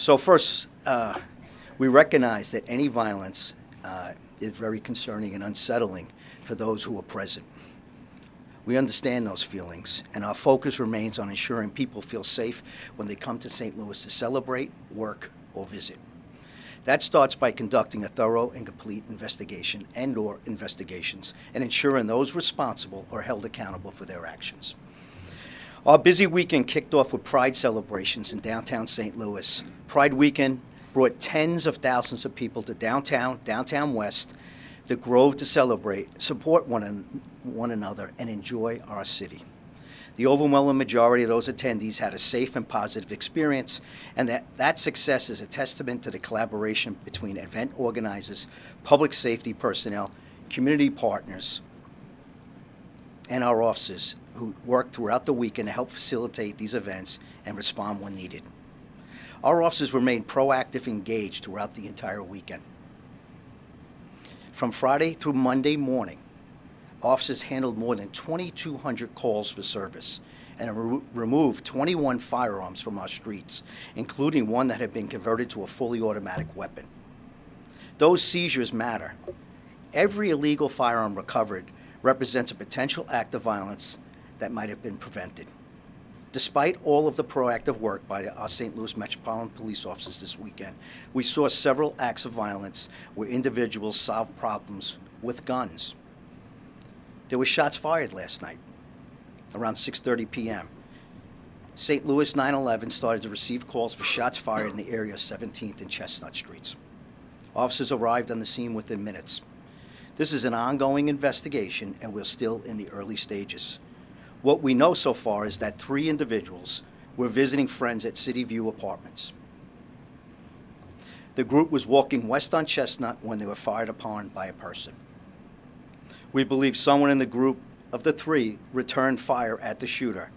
So first, we recognize that any violence is very concerning and unsettling for those who are present. We understand those feelings, and our focus remains on ensuring people feel safe when they come to St. Louis to celebrate, work, or visit. That starts by conducting a thorough and complete investigation and/or investigations and ensuring those responsible are held accountable for their actions. Our busy weekend kicked off with Pride celebrations in downtown St. Louis. Pride weekend brought tens of thousands of people to downtown West, the Grove to celebrate, support one another, and enjoy our city. The overwhelming majority of those attendees had a safe and positive experience, and that success is a testament to the collaboration between event organizers, public safety personnel, community partners, and our officers who worked throughout the weekend to help facilitate these events and respond when needed. Our officers remained proactive and engaged throughout the entire weekend. From Friday through Monday morning, officers handled more than 2,200 calls for service and removed 21 firearms from our streets, including one that had been converted to a fully automatic weapon. Those seizures matter. Every illegal firearm recovered represents a potential act of violence that might have been prevented. Despite all of the proactive work by our St. Louis Metropolitan Police officers this weekend, we saw several acts of violence where individuals solved problems with guns. There were shots fired last night around 6:30 p.m. St. Louis 911 started to receive calls for shots fired in the area of 17th and Chestnut Streets. Officers arrived on the scene within minutes. This is an ongoing investigation, and we're still in the early stages. What we know so far is that 3 individuals were visiting friends at City View Apartments. The group was walking west on Chestnut when they were fired upon by a person. We believe someone in the group of the 3 returned fire at the shooter.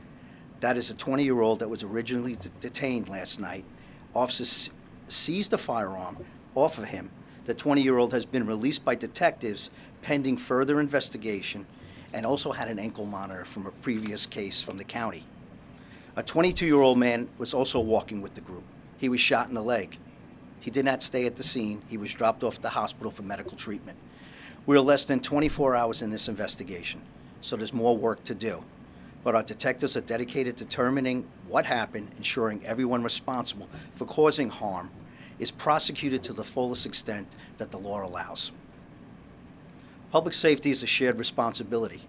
That is a 20-year-old that was originally detained last night. Officers seized the firearm off of him. The 20-year-old has been released by detectives pending further investigation and also had an ankle monitor from a previous case from the county. A 22-year-old man was also walking with the group. He was shot in the leg. He did not stay at the scene. He was dropped off at the hospital for medical treatment. We are less than 24 hours in this investigation, so there's more work to do. But our detectives are dedicated to determining what happened, ensuring everyone responsible for causing harm is prosecuted to the fullest extent that the law allows. Public safety is a shared responsibility.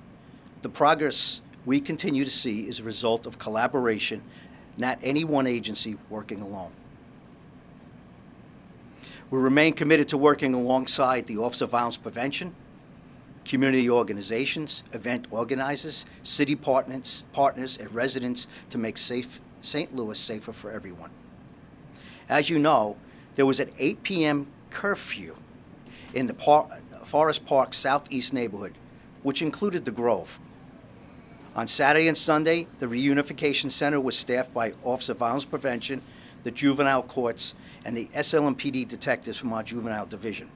The progress we continue to see is a result of collaboration, not any one agency working alone. We remain committed to working alongside the Office of Violence Prevention, community organizations, event organizers, city partners, and residents to make St. Louis safer for everyone. As you know, there was an 8 p.m. curfew in the Forest Park Southeast neighborhood, which included the Grove. On Saturday and Sunday, the Reunification Center was staffed by Office of Violence Prevention, the juvenile courts, and the SLMPD detectives from our juvenile division.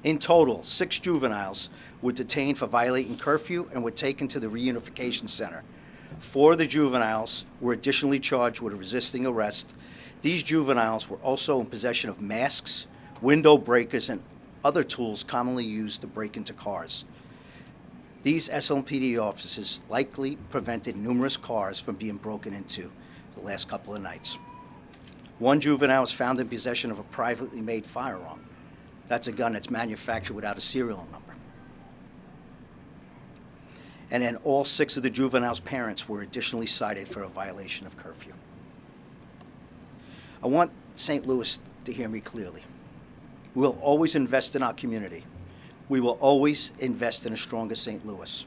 In total, 6 juveniles were detained for violating curfew and were taken to the Reunification Center. 4 of the juveniles were additionally charged with resisting arrest. These juveniles were also in possession of masks, window breakers, and other tools commonly used to break into cars. These SLMPD officers likely prevented numerous cars from being broken into the last couple of nights. 1 juvenile was found in possession of a privately made firearm. That's a gun that's manufactured without a serial number. And then all 6 of the juveniles' parents were additionally cited for a violation of curfew. I want St. Louis to hear me clearly. We will always invest in our community. We will always invest in a stronger St. Louis.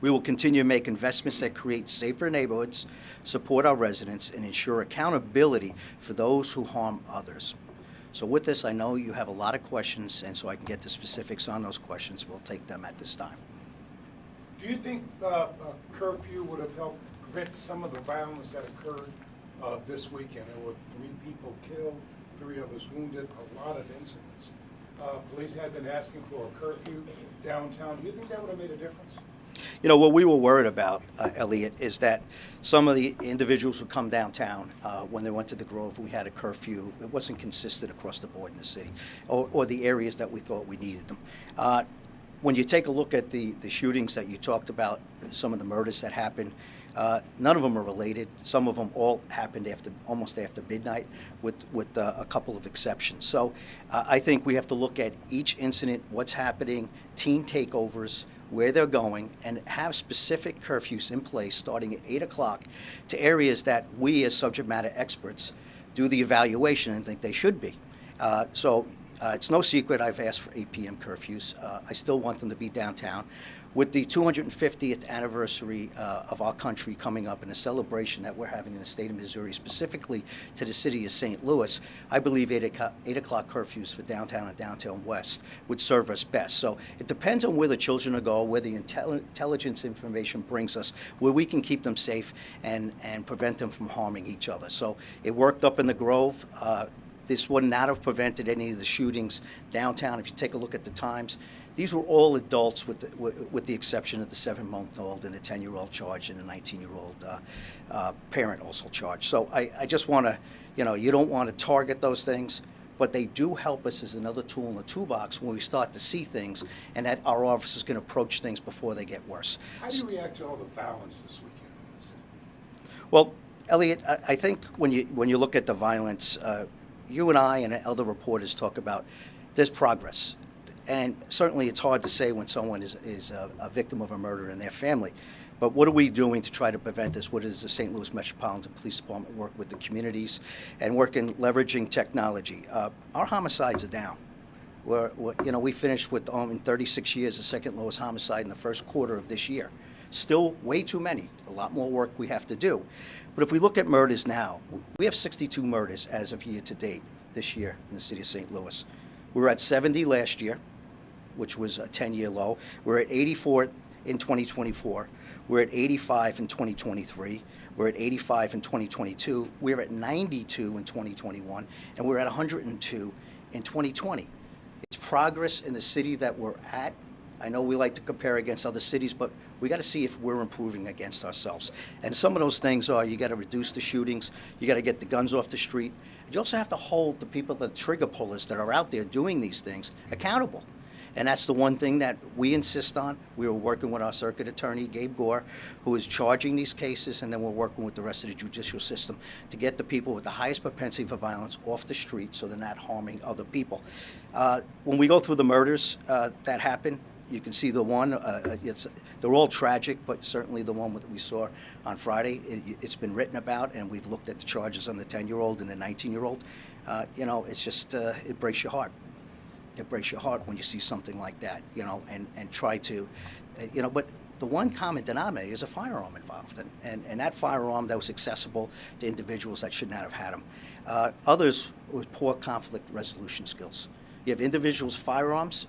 We will continue to make investments that create safer neighborhoods, support our residents, and ensure accountability for those who harm others. So with this, I know you have a lot of questions, and so I can get the specifics on those questions. We'll take them at this time. Do you think a curfew would have helped prevent some of the violence that occurred this weekend? There were 3 people killed, 3 of us wounded, a lot of incidents. Police had been asking for a curfew downtown. Do you think that would have made a difference? What we were worried about, Elliot, is that some of the individuals would come downtown when they went to the Grove. We had a curfew. It wasn't consistent across the board in the city, or the areas that we thought we needed them. When you take a look at the shootings that you talked about, some of the murders that happened, none of them are related. Some of them all happened almost after midnight, with a couple of exceptions. So I think we have to look at each incident, what's happening, teen takeovers, where they're going, and have specific curfews in place starting at 8 o'clock to areas that we as subject matter experts do the evaluation and think they should be. It's no secret I've asked for 8 p.m. curfews. I still want them to be downtown. With the 250th anniversary of our country coming up and a celebration that we're having in the state of Missouri, specifically to the city of St. Louis, I believe 8 o'clock curfews for downtown and downtown west would serve us best. So it depends on where the children are going, where the intelligence information brings us, where we can keep them safe and prevent them from harming each other. So it worked up in the Grove. This would not have prevented any of the shootings downtown. If you take a look at the times, these were all adults with the exception of the 7-month-old and the 10-year-old charged and the 19-year-old parent also charged. So I just want to, you don't want to target those things, but they do help us as another tool in the toolbox when we start to see things and that our officers can approach things before they get worse. How do you react to all the violence this weekend? Well, Elliot, I think when you look at the violence, you and I and other reporters talk about there's progress. And certainly it's hard to say when someone is a victim of a murder in their family. But what are we doing to try to prevent this? What does the St. Louis Metropolitan Police Department work with the communities and work in leveraging technology? Our homicides are down. We finished with, in 36 years, the second lowest homicide in the first quarter of this year. Still way too many. A lot more work we have to do. But if we look at murders now, we have 62 murders as of year to date this year in the city of St. Louis. We were at 70 last year, which was a 10-year low. We're at 84 in 2024. We're at 85 in 2023. We're at 85 in 2022. We're at 92 in 2021, and we're at 102 in 2020. It's progress in the city that we're at. I know we like to compare against other cities, but we got to see if we're improving against ourselves. And some of those things are you got to reduce the shootings, you got to get the guns off the street. You also have to hold the people, the trigger pullers that are out there doing these things, accountable. And that's the one thing that we insist on. We were working with our circuit attorney, Gabe Gore, who is charging these cases, and then we're working with the rest of the judicial system to get the people with the highest propensity for violence off the street so they're not harming other people. When we go through the murders that happen, you can see the one, they're all tragic, but certainly the one that we saw on Friday, it's been written about, and we've looked at the charges on the 10-year-old and the 19-year-old. It's just, it breaks your heart. It breaks your heart when you see something like that, and try to, but the one common denominator is a firearm involved, and that firearm that was accessible to individuals that should not have had them. Others with poor conflict resolution skills. You have individuals with firearms,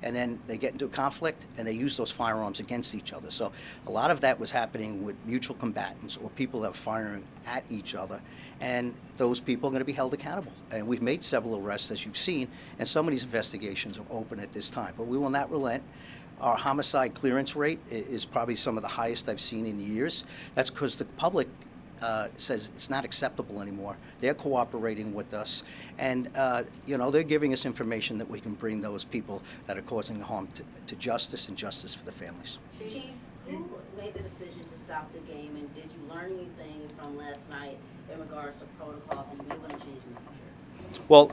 and then they get into a conflict and they use those firearms against each other. So a lot of that was happening with mutual combatants or people that are firing at each other, and those people are going to be held accountable. And we've made several arrests, as you've seen, and some of these investigations are open at this time. But we will not relent. Our homicide clearance rate is probably some of the highest I've seen in years. That's because the public says it's not acceptable anymore. They're cooperating with us, and they're giving us information that we can bring those people that are causing the harm to justice, and justice for the families. Chief, who made the decision to stop the game, and did you learn anything from last night in regards to protocols that you may want to change in the future? Well,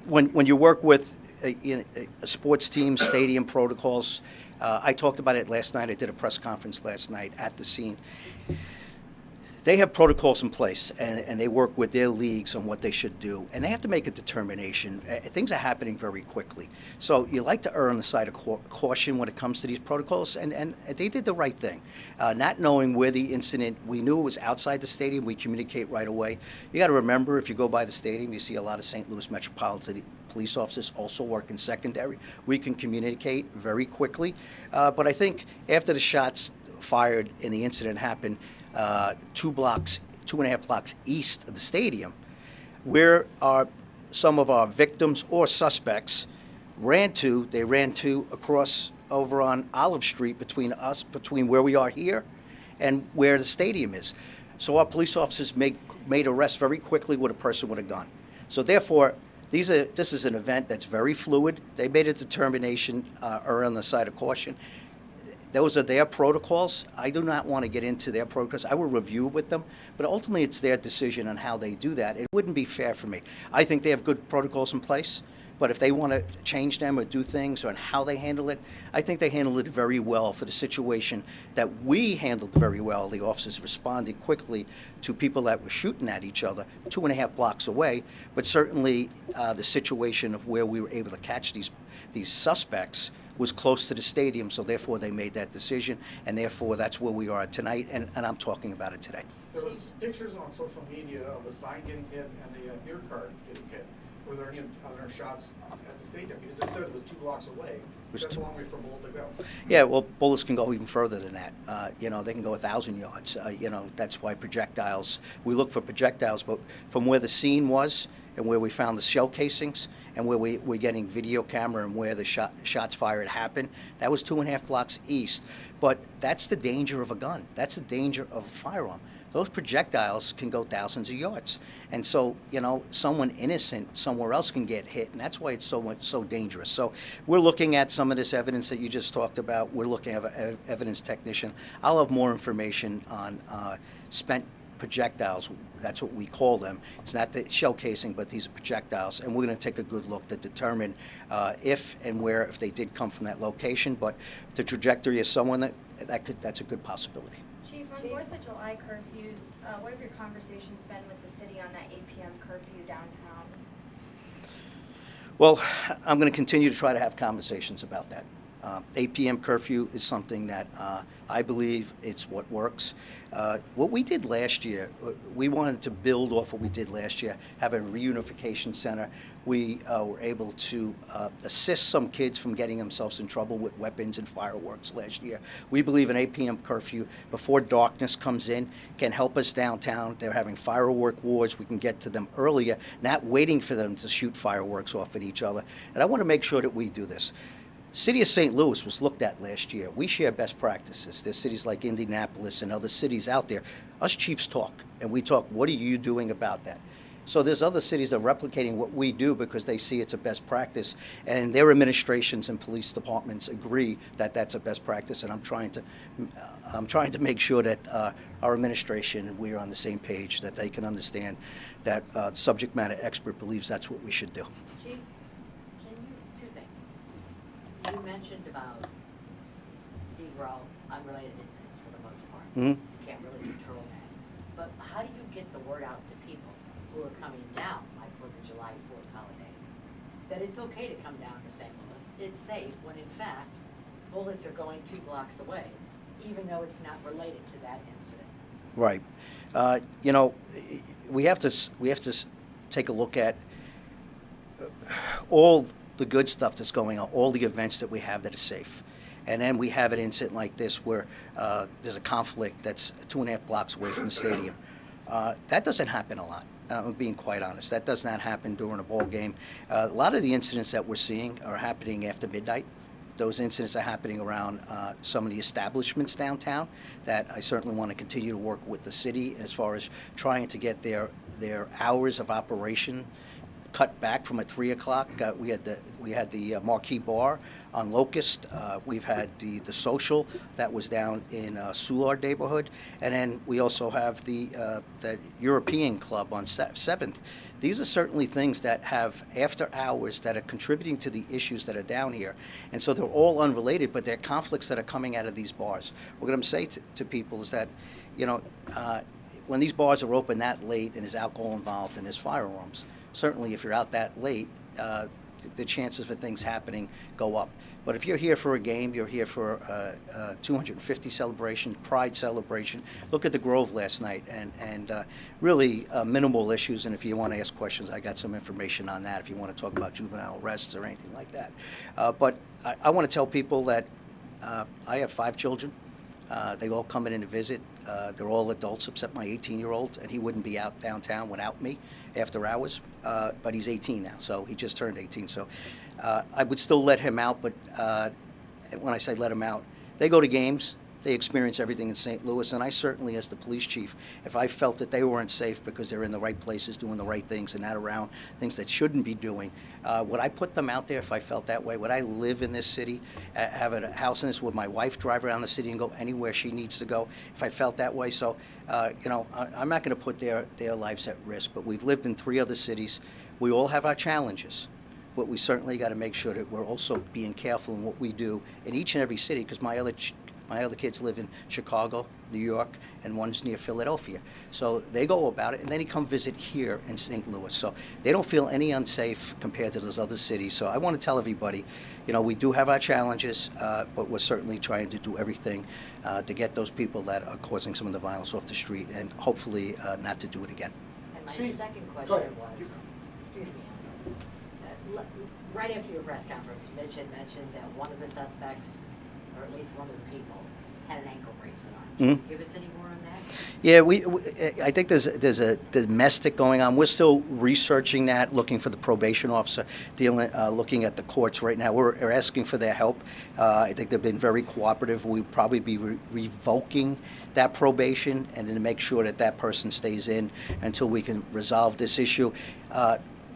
when you work with a sports team, stadium protocols, I talked about it last night. I did a press conference last night at the scene. They have protocols in place, and they work with their leagues on what they should do, and they have to make a determination. Things are happening very quickly. So you like to err on the side of caution when it comes to these protocols, and they did the right thing. Not knowing where the incident, we knew it was outside the stadium, we communicate right away. You got to remember, if you go by the stadium, you see a lot of St. Louis Metropolitan police officers also work in secondary. We can communicate very quickly. But I think after the shots fired and the incident happened, 2.5 blocks east of the stadium, where some of our victims or suspects ran to across over on Olive Street between where we are here and where the stadium is. So our police officers made arrests very quickly with a person with a gun. So therefore, this is an event that's very fluid. They made a determination, or on the side of caution. Those are their protocols. I do not want to get into their protocols. I will review with them, but ultimately it's their decision on how they do that. It wouldn't be fair for me. I think they have good protocols in place, but if they want to change them or do things on how they handle it, I think they handled it very well for the situation that we handled very well. The officers responded quickly to people that were shooting at each other 2.5 blocks away, but certainly the situation of where we were able to catch these suspects was close to the stadium, so therefore they made that decision, and therefore that's where we are tonight, and I'm talking about it today. There was pictures on social media of the sign getting hit and the beer cart getting hit. Were there any other shots at the stadium? Because they said it was 2 blocks away. That's a long way for a bullet to go. Yeah, well, bullets can go even further than that. They can go 1,000 yards. That's why we look for projectiles, but from where the scene was and where we found the shell casings and where we're getting video camera and where the shots fired happened, that was 2.5 blocks east. But that's the danger of a gun. That's the danger of a firearm. Those projectiles can go thousands of yards. And so, someone innocent somewhere else can get hit, and that's why it's so dangerous. So we're looking at some of this evidence that you just talked about. We're looking at an evidence technician. I'll have more information on spent projectiles. That's what we call them. It's not the shell casing, but these are projectiles, and we're going to take a good look to determine if and where, if they did come from that location. But the trajectory of someone that's a good possibility. Chief, on 4th of July curfews, what have your conversations been with the city on that 8 p.m. curfew downtown? Well, I'm going to continue to try to have conversations about that. 8 p.m. curfew is something that I believe it's what works. What we did last year, we wanted to build off what we did last year, have a reunification center. We were able to assist some kids from getting themselves in trouble with weapons and fireworks last year. We believe an 8 p.m. curfew before darkness comes in can help us downtown. They're having firework wars. We can get to them earlier, not waiting for them to shoot fireworks off at each other. And I want to make sure that we do this. City of St. Louis was looked at last year. We share best practices. There's cities like Indianapolis and other cities out there. Us chiefs talk, and we talk, what are you doing about that? So there's other cities that are replicating what we do because they see it's a best practice, and their administrations and police departments agree that that's a best practice, and I'm trying to make sure that our administration, we're on the same page, that they can understand that subject matter expert believes that's what we should do. Chief, two things. You mentioned about these were all unrelated incidents for the most part. Mm-hmm. You can't really control that. But how do you get the word out to people who are coming down, like for the July 4th holiday, that it's okay to come down to St. Louis, it's safe, when in fact, bullets are going 2 blocks away, even though it's not related to that incident? Right. We have to take a look at all the good stuff that's going on, all the events that we have that are safe. And then we have an incident like this where there's a conflict that's 2.5 blocks away from the stadium. That doesn't happen a lot. I'm being quite honest. That does not happen during a ball game. A lot of the incidents that we're seeing are happening after midnight. Those incidents are happening around some of the establishments downtown that I certainly want to continue to work with the city as far as trying to get their hours of operation cut back from at 3 o'clock. We had the Marquee Bar on Locust. We've had the social that was down in Soulard neighborhood, and then we also have the European Club on 7th. These are certainly things that have after hours that are contributing to the issues that are down here, and so they're all unrelated, but they're conflicts that are coming out of these bars. What I'm going to say to people is that, when these bars are open that late and there's alcohol involved and there's firearms, certainly if you're out that late, the chances for things happening go up. But if you're here for a game, you're here for a 250 celebration, Pride celebration. Look at the Grove last night, and really minimal issues. And if you want to ask questions, I got some information on that if you want to talk about juvenile arrests or anything like that. But I want to tell people that I have 5 children. They all come in to visit. They're all adults except my 18-year-old, and he wouldn't be out downtown without me after hours. But he's 18 now, so he just turned 18. So I would still let him out, but when I say let them out, they go to games, they experience everything in St. Louis, and I certainly, as the police chief, if I felt that they weren't safe because they're in the right places, doing the right things, and not around things that shouldn't be doing, would I put them out there if I felt that way? Would I live in this city, have a house in this? Would my wife drive around the city and go anywhere she needs to go if I felt that way? So, I'm not going to put their lives at risk, but we've lived in 3 other cities. We all have our challenges, but we certainly got to make sure that we're also being careful in what we do in each and every city, because my other kids live in Chicago, New York, and one's near Philadelphia. So they go about it, and then they come visit here in St. Louis. So they don't feel any unsafe compared to those other cities. So I want to tell everybody, we do have our challenges, but we're certainly trying to do everything to get those people that are causing some of the violence off the street, and hopefully not to do it again. And my Chief, second go question ahead. was, excuse me, right after your press conference, Mitch had mentioned that one of the suspects, or at least one of the people, had an ankle bracelet on. Can you give us any more on that? Yeah, I think there's a domestic going on. We're still researching that, looking for the probation officer, looking at the courts right now. We're asking for their help. I think they've been very cooperative. We'll probably be revoking that probation and then to make sure that that person stays in until we can resolve this issue.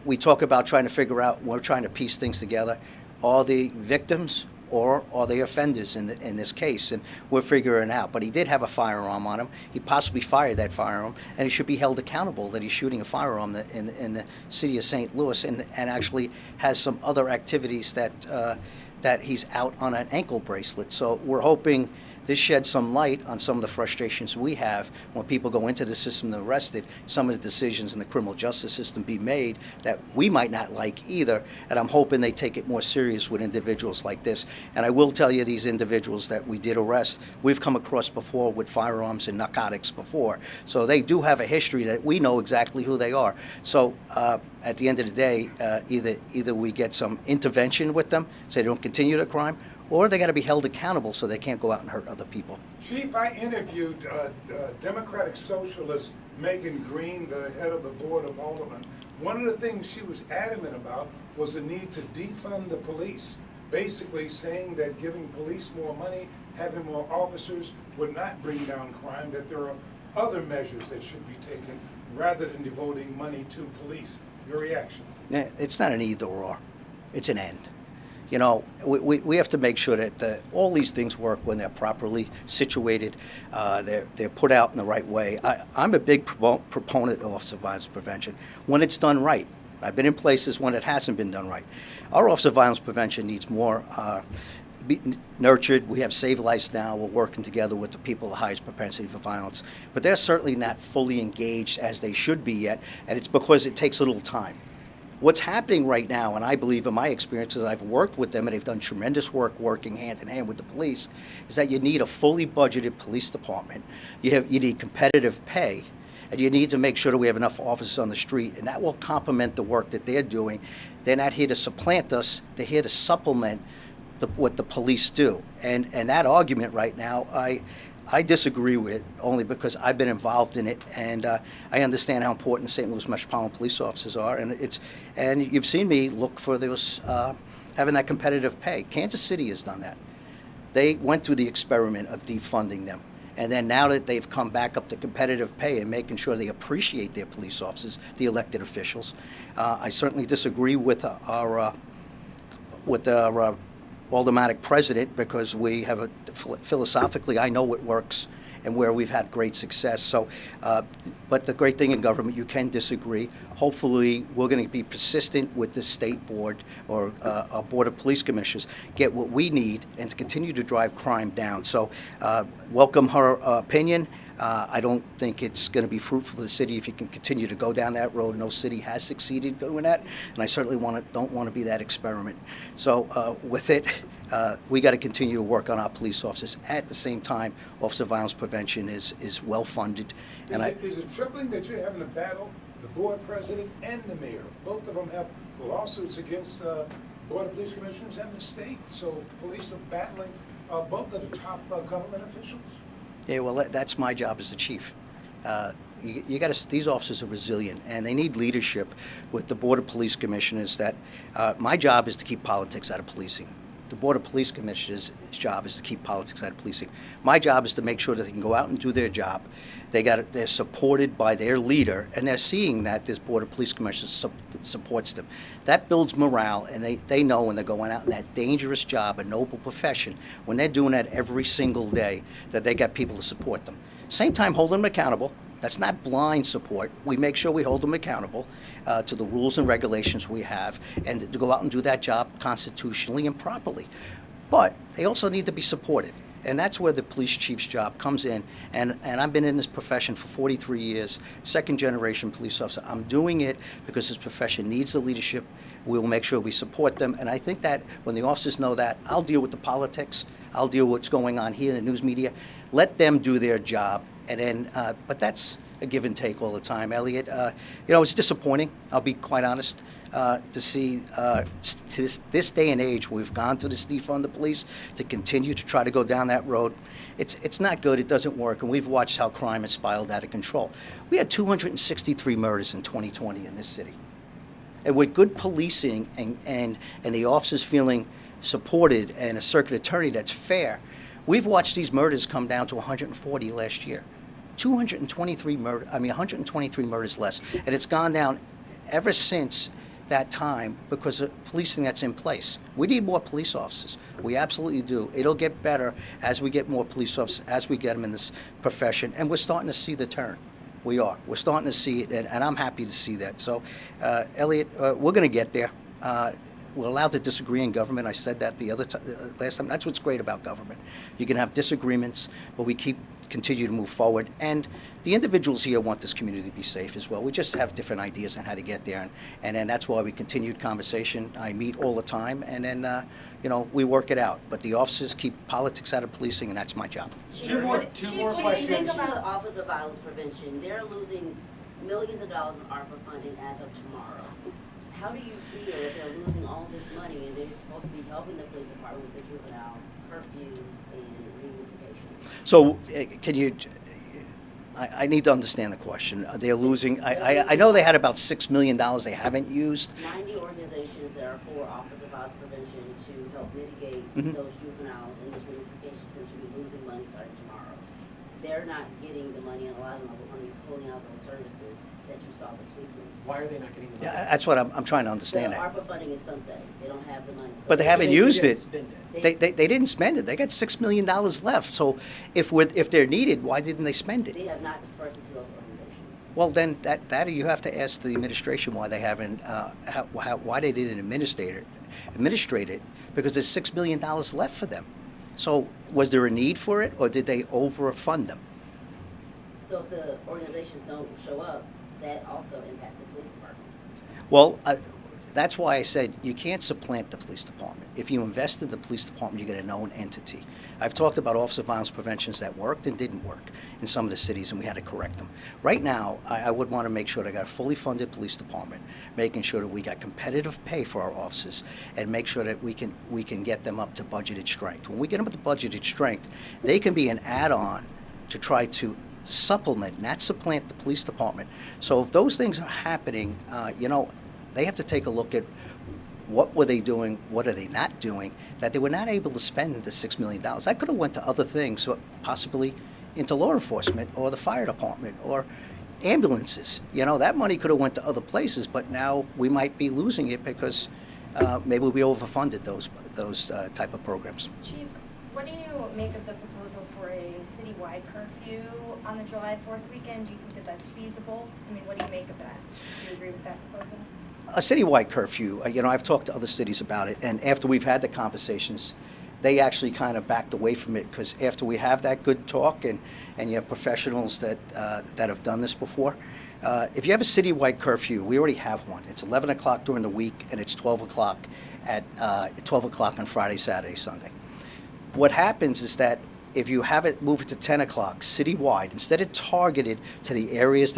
We talk about trying to figure out, we're trying to piece things together. Are the victims or are they offenders in this case? And we're figuring it out. But he did have a firearm on him. He possibly fired that firearm, and he should be held accountable that he's shooting a firearm in the city of St. Louis, and actually has some other activities that he's out on an ankle bracelet. So we're hoping this sheds some light on some of the frustrations we have when people go into the system and are arrested, some of the decisions in the criminal justice system be made that we might not like either, and I'm hoping they take it more serious with individuals like this. And I will tell you, these individuals that we did arrest, we've come across before with firearms and narcotics before, so they do have a history that we know exactly who they are. So at the end of the day, either we get some intervention with them so they don't continue the crime, or they got to be held accountable so they can't go out and hurt other people. Chief, I interviewed Democratic Socialist Megan Green, the head of the Board of Aldermen. One of the things she was adamant about was the need to defund the police, basically saying that giving police more money, having more officers would not bring down crime, that there are other measures that should be taken rather than devoting money to police. Your reaction? It's not an either or, it's an and. We have to make sure that all these things work when they're properly situated, they're put out in the right way. I'm a big proponent of Office of Violence Prevention when it's done right. I've been in places when it hasn't been done right. Our Office of Violence Prevention needs more be nurtured. We have Save Lives Now. We're working together with the people with the highest propensity for violence. But they're certainly not fully engaged as they should be yet, and it's because it takes a little time. What's happening right now, and I believe in my experiences, I've worked with them and they've done tremendous work working hand in hand with the police, is that you need a fully budgeted police department. You need competitive pay, and you need to make sure that we have enough officers on the street, and that will complement the work that they're doing. They're not here to supplant us, they're here to supplement what the police do. And that argument right now, I disagree with, only because I've been involved in it, and I understand how important the St. Louis Metropolitan Police officers are, and you've seen me look for those having that competitive pay. Kansas City has done that. They went through the experiment of defunding them, and then now that they've come back up to competitive pay and making sure they appreciate their police officers, the elected officials, I certainly disagree with our aldermanic president, because we have philosophically, I know what works and where we've had great success. So, but the great thing in government, you can disagree. Hopefully, we're going to be persistent with the state board or our board of police commissioners, get what we need, and to continue to drive crime down. So, welcome her opinion. I don't think it's going to be fruitful for the city if you can continue to go down that road. No city has succeeded doing that, and I certainly don't want to be that experiment. So with it, we got to continue to work on our police officers. At the same time, Office of Violence Prevention is well funded. Is it troubling that you're having a battle, the board president and the mayor? Both of them have lawsuits against Board of Police Commissioners and the state. So police are battling both of the top government officials. Yeah, well, that's my job as the chief. You got to. These officers are resilient, and they need leadership with the Board of Police Commissioners. That my job is to keep politics out of policing. the Board of Police Commissioners' job is to keep politics out of policing. My job is to make sure that they can go out and do their job. They're supported by their leader, and they're seeing that this Board of Police Commissioners supports them. That builds morale, and they know when they're going out in that dangerous job, a noble profession, when they're doing that every single day, that they got people to support them. Same time, holding them accountable. That's not blind support. We make sure we hold them accountable to the rules and regulations we have, and to go out and do that job constitutionally and properly. But they also need to be supported. And that's where the police chief's job comes in. And I've been in this profession for 43 years, second generation police officer. I'm doing it because this profession needs the leadership. We will make sure we support them. And I think that when the officers know that, I'll deal with the politics. I'll deal with what's going on here in the news media. Let them do their job. And then, but that's a give and take all the time, Elliot. It's disappointing, I'll be quite honest, to see to this day and age, we've gone through this defund the police, to continue to try to go down that road. It's not good, it doesn't work, and we've watched how crime has spiraled out of control. We had 263 murders in 2020 in this city. And with good policing and the officers feeling supported and a circuit attorney that's fair, we've watched these murders come down to 140 last year. 123 murders less. And it's gone down ever since that time because of policing that's in place. We need more police officers. We absolutely do. It'll get better as we get more police officers, as we get them in this profession. And we're starting to see the turn. We are. We're starting to see it, and I'm happy to see that. So, Elliot, we're going to get there. We're allowed to disagree in government. I said that last time. That's what's great about government. You can have disagreements, but we continue to move forward. And the individuals here want this community to be safe as well. We just have different ideas on how to get there. And then that's why we continued conversation. I meet all the time, and then, we work it out. But the officers keep politics out of policing, and that's my job. Two more Chief, what do you questions. think The about- Office of Violence Prevention, they're losing millions of dollars in ARPA funding as of tomorrow. How do you feel if they're losing all this money and they're supposed to be helping the police department with the juvenile curfews and reunification? So can you, I need to understand the question. They're losing, I know they had about $6 million they haven't used. 90 organizations that are for Office of Violence Prevention to help mitigate those juveniles and this reunification, since we'll be losing money starting tomorrow. They're not getting the money, and a lot of them are going to be pulling out those services that you saw this weekend. Why are they not getting the money? Yeah, that's what I'm trying to The understand. ARPA funding is sunsetting. They don't have the money. So But they haven't used didn't it. spend They didn't spend it. They got $6 million left. So if they're needed, why didn't they spend it? They have not dispersed it to those organizations. Well, then that you have to ask the administration why they haven't, why they didn't administrate it, because there's $6 million left for them. So was there a need for it, or did they overfund them? So if the organizations don't show up, that also impacts the police department. Well, that's why I said you can't supplant the police department. If you invest in the police department, you get a known entity. I've talked about Office of Violence Preventions that worked and didn't work in some of the cities, and we had to correct them. Right now, I would want to make sure they got a fully funded police department, making sure that we got competitive pay for our officers, and make sure that we can get them up to budgeted strength. When we get them up to budgeted strength, they can be an add-on to try to supplement, not supplant the police department. So if those things are happening, they have to take a look at what were they doing, what are they not doing, that they were not able to spend the $6 million. That could have went to other things, possibly into law enforcement or the fire department or ambulances. That money could have went to other places, but now we might be losing it because maybe we overfunded those type of programs. Chief, what do you make of the proposal for a citywide curfew on the July 4th weekend? Do you think that that's feasible? I mean, what do you make of that? Do you agree with that proposal? A citywide curfew, I've talked to other cities about it, and after we've had the conversations, they actually kind of backed away from it, because after we have that good talk and you have professionals that have done this before, if you have a citywide curfew, we already have one. It's 11 o'clock during the week, and it's 12 o'clock at 12 o'clock on Friday, Saturday, Sunday. What happens is that if you have it move it to 10 o'clock citywide, instead of targeted to the areas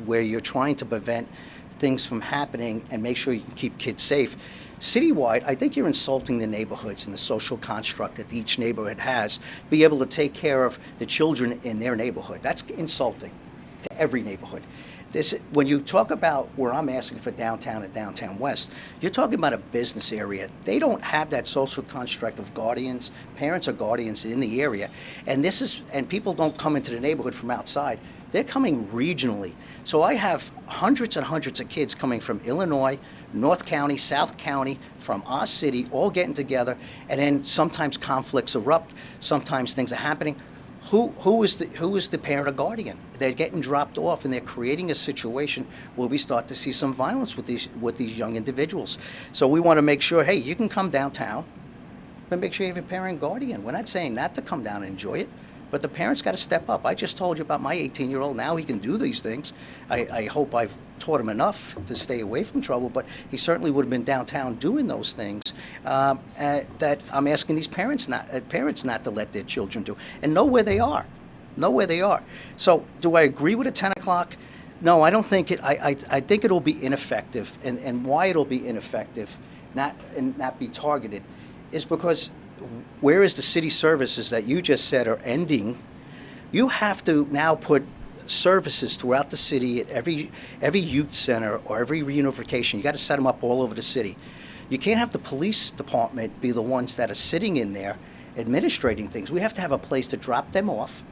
where you're trying to prevent things from happening and make sure you can keep kids safe, citywide, I think you're insulting the neighborhoods and the social construct that each neighborhood has, be able to take care of the children in their neighborhood. That's insulting to every neighborhood. when you talk about where I'm asking for downtown and downtown west, you're talking about a business area. They don't have that social construct of guardians, parents or guardians in the area, and people don't come into the neighborhood from outside. They're coming regionally. So I have hundreds and hundreds of kids coming from Illinois, North County, South County, from our city, all getting together, and then sometimes conflicts erupt, sometimes things are happening. Who is the parent or guardian? They're getting dropped off, and they're creating a situation where we start to see some violence with these young individuals. So we want to make sure, hey, you can come downtown, but make sure you have a parent and guardian. We're not saying not to come down and enjoy it, but the parents got to step up. I just told you about my 18-year-old. Now he can do these things. I hope I've taught him enough to stay away from trouble, but he certainly would have been downtown doing those things that I'm asking these parents not to let their children do, and know where they are. Know where they are. So do I agree with the 10 o'clock? No, I don't think it. I think it'll be ineffective, and why it'll be ineffective, not be targeted, is because whereas the city services that you just said are ending, you have to now put services throughout the city at every youth center or every reunification. You got to set them up all over the city. You can't have the police department be the ones that are sitting in there administrating things. We have to have a place to drop them off,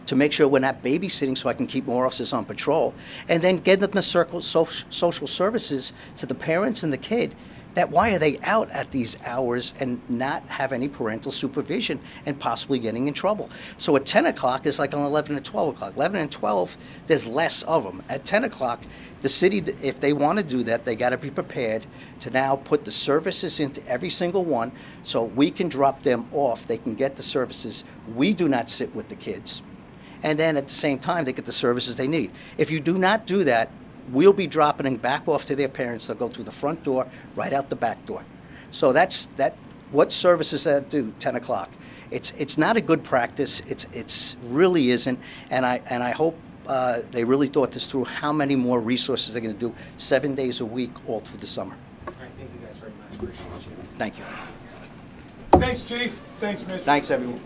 to make sure we're not babysitting so I can keep more officers on patrol, and then get them the social services to the parents and the kid. That why are they out at these hours and not have any parental supervision and possibly getting in trouble? So at 10 o'clock is like on 11 and 12 o'clock. 11 and 12, there's less of them. At 10 o'clock, the city, if they want to do that, they got to be prepared to now put the services into every single one so we can drop them off. They can get the services. We do not sit with the kids. And then at the same time, they get the services they need. If you do not do that, we'll be dropping them back off to their parents. They'll go through the front door, right out the back door. So that's what services that do, 10 o'clock. It's not a good practice. It's really isn't. And I hope they really thought this through, how many more resources they're going to do 7 days a week all through the summer. All right, thank you guys very much. Appreciate you. Thank you. Thanks, Chief. Thanks, Mitch. Thanks, everyone.